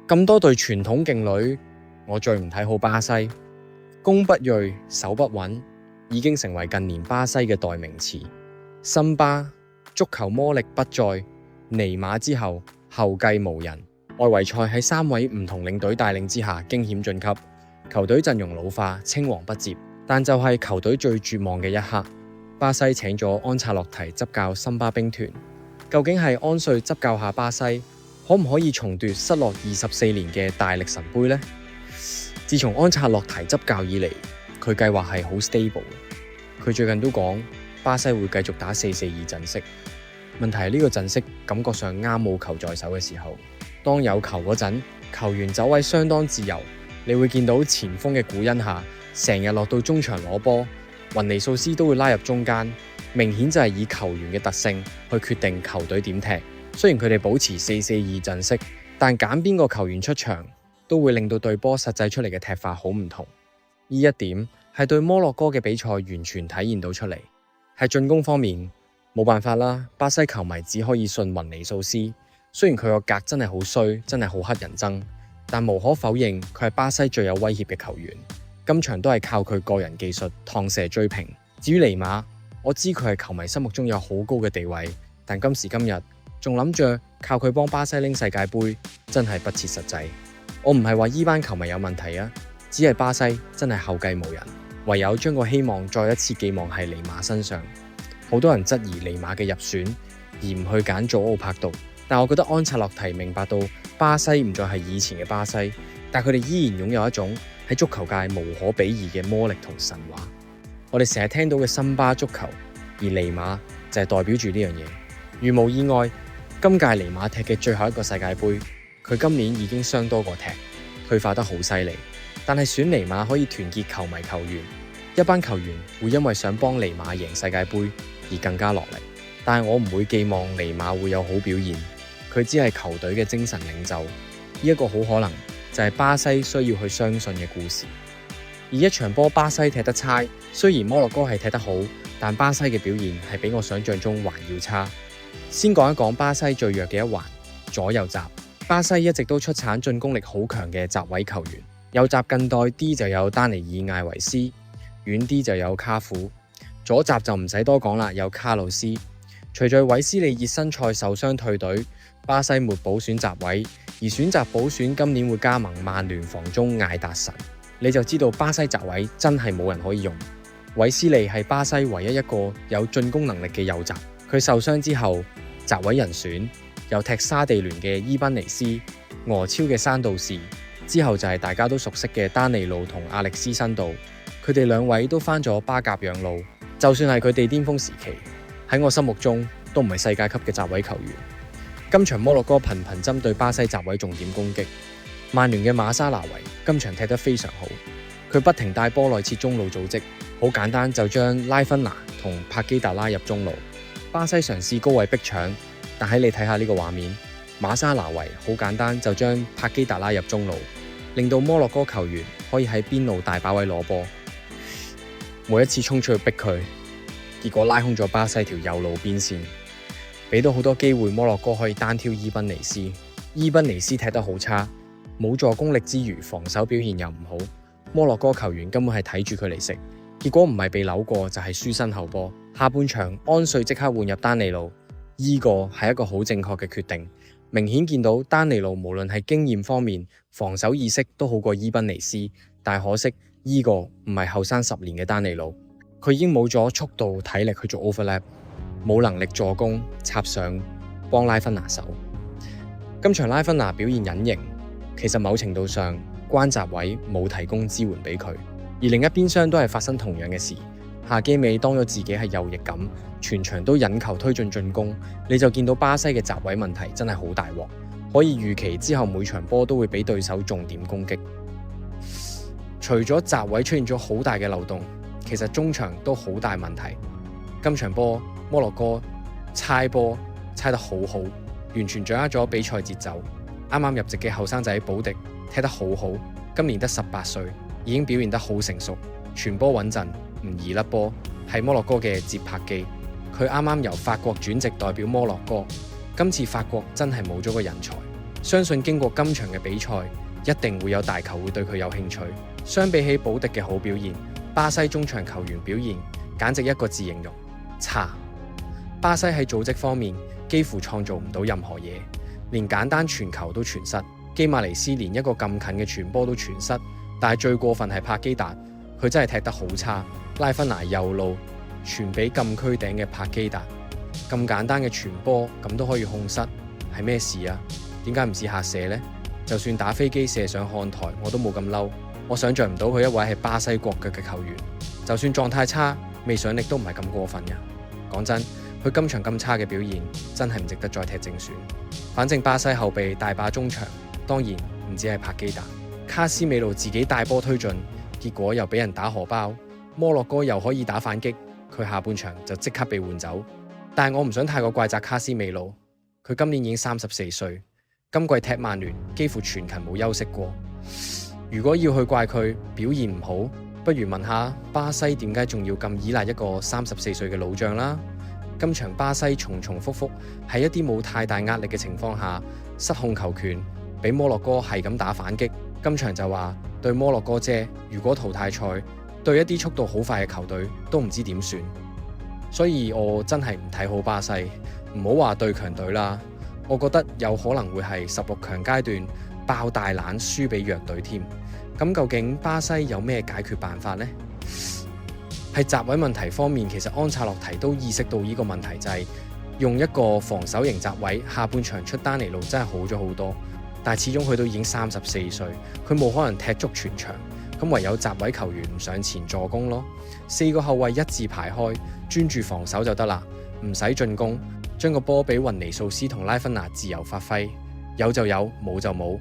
咁多隊傳統勁旅，我最唔睇好巴西。攻不銳，守不穩，已經成為近年巴西嘅代名詞。森巴足球魔力不再，尼馬之後後繼無人。外圍賽喺3位唔同領隊帶領之下驚險晉級，球隊陣容老化，青黃不接。但就係球隊最絕望嘅一刻，巴西請咗安察洛提執教森巴兵團。究竟係安帥執教下巴西，可唔可以重奪失落24年嘅大力神杯呢？自從安察洛提執教以嚟，佢計劃係好 stable。佢最近都講巴西會繼續打4-4-2陣式。問題係呢個陣式感覺上啱冇球在手嘅時候，當有球嗰陣，球員走位相當自由。你會見到前鋒嘅古恩夏成日落到中場攞波，雲尼素斯都會拉入中間，明顯就係以球員嘅特性去決定球隊點踢。雖然佢哋保持4-4-2陣式，但揀邊個球員出場都會令到隊波實際出嚟嘅踢法好唔同。呢一點係對摩洛哥嘅比賽完全體現到出嚟。喺進攻方面冇辦法啦，巴西球迷只可以信雲尼素斯。雖然佢個格真係好衰，真係好乞人憎，但無可否認佢係巴西最有威脅嘅球員。今場都係靠佢個人技術趟射追平。至於尼馬，我知佢係球迷心目中有好高嘅地位，但今時今日仲諗着靠佢幫巴西拎世界盃，真係不切實際。我唔係話依班球迷有問題啊，只係巴西真係後繼無人，唯有將個希望再一次寄望喺尼馬身上。好多人質疑尼馬嘅入選，而唔去揀祖奧柏度，但我覺得安察洛提明白到巴西唔再係以前嘅巴西，但佢哋依然擁有一種喺足球界無可比擬嘅魔力同神話。我哋成日聽到嘅森巴足球，而尼馬就係代表住呢樣嘢。如無意外，今屆尼馬踢嘅最後一個世界盃，佢今年已經傷多過踢，退化得好犀利。但係選尼馬可以團結球迷球員，一班球員會因為想幫尼馬贏世界盃而更加落力。但係我唔會寄望尼馬會有好表現，佢只係球隊嘅精神領袖。呢一個好可能就係巴西需要去相信嘅故事。而一場波巴西踢得差，雖然摩洛哥係踢得好，但巴西嘅表現係比我想象中還要差。先講一講巴西最弱嘅一環，左右閘。巴西一直都出產進攻力好強嘅閘位球員，右閘近代啲就有丹尼爾艾維斯，遠啲就有卡庫。左閘就唔使多講啦，有卡路斯。隨住韋斯利熱身賽受傷退隊，巴西沒補選閘位，而選擇補選今年會加盟曼聯防中艾達臣。你就知道巴西閘位真係冇人可以用。韋斯利係巴西唯一一個有進攻能力嘅右閘，佢受傷之後，閘位人選有踢沙地聯嘅伊賓尼斯、俄超嘅山道士，之後就係大家都熟悉嘅丹尼路同阿歷斯辛道。佢哋兩位都返咗巴甲養老，就算係佢哋巔峰時期，喺我心目中都唔係世界級嘅閘位球員。今場摩洛哥頻頻針對巴西閘位重點攻擊，曼聯嘅馬沙拿維今場踢得非常好，佢不停帶波內切中路組織，好簡單就將拉芬拿同帕基達拉入中路。巴西嘗試高位逼搶，但係你睇下呢個畫面，馬沙拿維好簡單就將帕基達拉入中路，令到摩洛哥球員可以喺邊路大把位攞波。每一次衝出去逼佢，結果拉空咗巴西條右路邊線，俾到好多機會摩洛哥可以單挑伊賓尼斯。伊賓尼斯踢得好差，冇助攻力之餘，防守表現又唔好。摩洛哥球員根本係睇住佢嚟食，結果唔係被扭過就係輸身後波。下半場安帥即刻換入丹尼路，呢個係一個好正確嘅決定。明顯見到丹尼路無論係經驗方面、防守意識都好過伊賓尼斯，但可惜呢個唔係後生10年嘅丹尼路，佢已經冇咗速度、體力去做 overlap， 冇能力助攻插上幫拉芬拿手。今場拉芬拿表現隱形，其實某程度上關閘位冇提供支援俾佢，而另一邊廂都係發生同樣嘅事。夏基美當咗自己係右翼咁，全場都引球推進進攻，你就見到巴西嘅閘位問題真係好大鑊，可以預期之後每場波都會俾對手重點攻擊。除咗閘位出現咗好大嘅漏洞，其實中場都好大問題。今場波摩洛哥猜波猜得好好，完全掌握咗比賽節奏。啱啱入籍嘅後生仔保迪踢得好好，今年得18歲，已經表現得好成熟，傳波穩陣，唔易甩波，係摩洛哥嘅節拍機。佢啱啱由法國轉籍代表摩洛哥，今次法國真係冇咗個人才，相信經過今場嘅比賽，一定會有大球會對佢有興趣。相比起保迪嘅好表現，巴西中場球員表現簡直一個字形容：差。巴西喺組織方面幾乎創造唔到任何嘢，連簡單傳球都傳失。基馬尼斯連一個咁近嘅傳波都傳失，但係最過分係帕基達，佢真係踢得好差。拉芬拿右路傳俾禁區頂嘅帕基達，咁簡單嘅傳波咁都可以控失，係咩事啊？點解唔試下射呢？就算打飛機射上看台，我都冇咁嬲。我想象唔到佢一位係巴西國腳嘅球員，就算狀態差，未上力都唔係咁過分嘅。講真，佢今場咁差嘅表現，真係唔值得再踢正選。反正巴西後備大把中場，當然唔止係帕基達，卡斯美路自己帶波推進，結果又俾人打荷包。摩洛哥又可以打反擊，佢下半場就即刻被換走。但係我唔想太過怪責卡斯美路，佢今年已經34歲，今季踢曼聯幾乎全勤冇休息過。如果要去怪佢表現唔好，不如問下巴西點解仲要咁依賴一個34歲嘅老將啦？今場巴西重重複複喺一啲冇太大壓力嘅情況下失控球權，俾摩洛哥係咁打反擊。今場就話對摩洛哥啫，如果淘汰賽對一啲速度好快嘅球隊都唔知點算，所以我真係唔睇好巴西。唔好話對強隊啦，我覺得有可能會係16強階段爆大冷輸俾弱隊添。咁究竟巴西有咩解決辦法呢？喺閘位問題方面，其實安察洛提都意識到呢個問題，就係用一個防守型閘位，下半場出丹尼路真係好咗好多。但係始終佢都已經34歲，佢冇可能踢足全場，咁唯有閘位球員唔上前助攻咯。4個後衛一字排開，專注防守就得啦，唔使進攻，將個波俾雲尼素斯同拉芬拿自由發揮，有就有，冇就冇。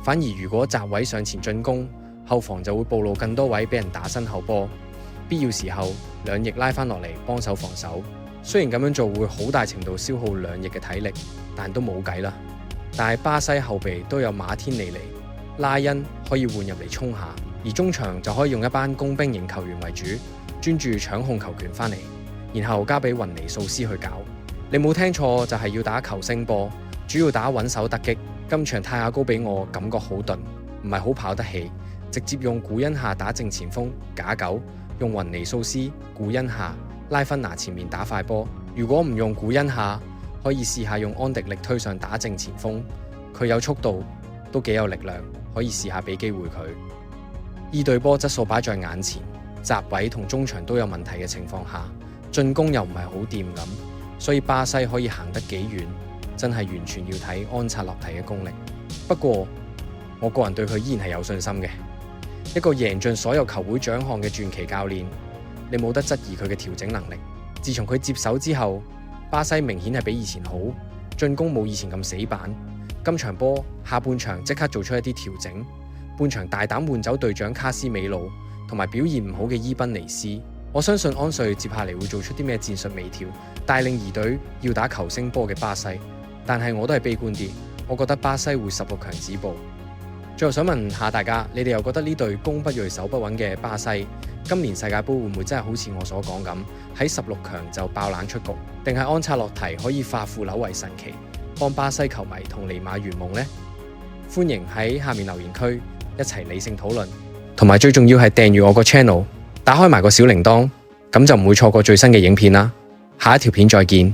反而如果閘位上前進攻，後防就會暴露更多位俾人打身後波，必要時候兩翼拉翻落嚟幫手防守。雖然咁樣做會好大程度消耗兩翼嘅體力，但都冇計啦。但係巴西後備都有馬天尼尼、拉恩可以換入嚟衝下，而中場就可以用一班工兵型球員為主，專注搶控球權翻嚟，然後交俾雲尼素斯去搞。你冇聽錯，就係要打球星波，主要打穩守突擊。今場泰亞高俾我感覺好鈍，唔係好跑得起，直接用古恩夏打正前鋒假九，用雲尼素斯、古恩夏、拉芬拿前面打快波。如果唔用古恩夏，可以試下用安迪力推上打正前鋒，佢有速度，都幾有力量，可以試下俾機會佢。依隊波質素擺在眼前，閘位同中場都有問題嘅情況下，進攻又唔係好掂咁，所以巴西可以行得幾遠，真係完全要睇安察洛提嘅功力。不過我個人對佢依然係有信心嘅，一個贏盡所有球會獎項嘅傳奇教練，你冇得質疑佢嘅調整能力。自從佢接手之後，巴西明顯係比以前好，進攻冇以前咁死板。今場波下半場即刻做出一啲調整，半場大膽換走隊長卡斯美路同埋表現唔好嘅伊賓尼斯。我相信安瑞接下嚟會做出啲咩戰術微調，帶領二隊要打球星波嘅巴西。但係我都係悲觀啲，我覺得巴西會16強止步。最後想問下大家，你哋又覺得呢隊攻不銳守不穩嘅巴西，今年世界盃會唔會真係好似我所講咁，喺16強就爆冷出局，定係安察洛提可以化腐朽為神奇，幫巴西球迷同尼馬圓夢呢？歡迎喺下面留言區一齊理性討論，同埋最重要係訂閱我個 channel，打開埋個小鈴鐺，咁就唔會錯過最新嘅影片啦。下一條片再見。